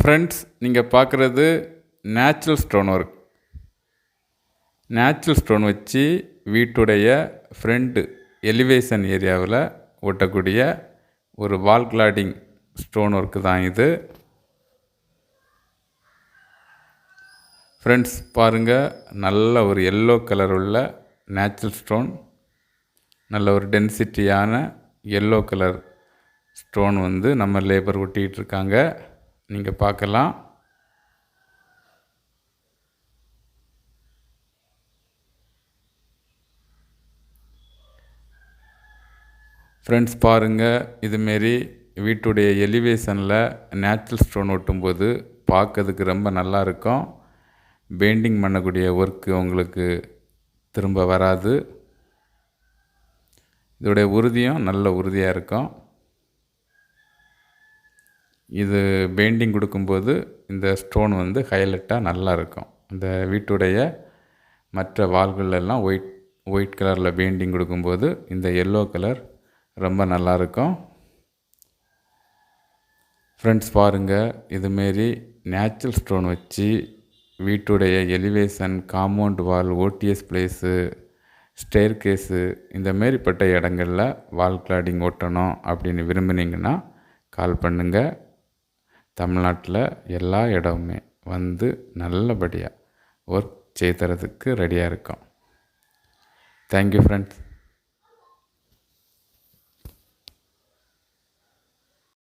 Friends, நீங்கள் பார்க்குறது natural stone work. Natural stone வச்சு வீட்டுடைய ஃப்ரண்ட் எலிவேஷன் ஏரியாவில் ஒட்டக்கூடிய ஒரு வால் கிளாடிங் ஸ்டோன் ஒர்க்கு தான் இது. ஃப்ரெண்ட்ஸ் பாருங்கள், நல்ல ஒரு எல்லோ கலர் உள்ள நேச்சுரல் ஸ்டோன், நல்ல ஒரு டென்சிட்டியான எல்லோ கலர் ஸ்டோன் நம்ம லேபர் ஒட்டிகிட்டு இருக்காங்க. நீங்கள் பார்க்கலாம். ஃப்ரெண்ட்ஸ் பாருங்கள், இதுமாரி வீட்டுடைய எலிவேஷனில் நேச்சுரல் ஸ்டோன் ஒட்டும்போது பார்க்கறதுக்கு ரொம்ப நல்லா இருக்கும். பெயிண்டிங் பண்ணக்கூடிய ஒர்க்கு உங்களுக்கு திரும்ப வராது. இதோடைய உறுதியும் நல்ல உறுதியாக இருக்கும். இது பெயிண்டிங் கொடுக்கும்போது இந்த ஸ்டோன் ஹைலைட்டாக நல்லா இருக்கும். இந்த வீட்டுடைய மற்ற வால்களெல்லாம் ஒயிட் கலரில் பெயிண்டிங் கொடுக்கும்போது இந்த எல்லோ கலர் ரொம்ப நல்லாயிருக்கும். ஃப்ரெண்ட்ஸ் பாருங்கள், இதுமாரி நேச்சுரல் ஸ்டோன் வச்சு வீட்டுடைய elevation, compound wall, OTS place, stair கேஸு இந்தமாரிப்பட்ட இடங்களில் வால் கிளாடிங் ஒட்டணும் அப்படின்னு விரும்புனீங்கன்னா கால் பண்ணுங்கள். தமிழ்நாட்டில் எல்லா இடமுமே நல்லபடியாக ஒர்க் செய்து தரதுக்கு ரெடியாக இருக்கோம். Thank you friends.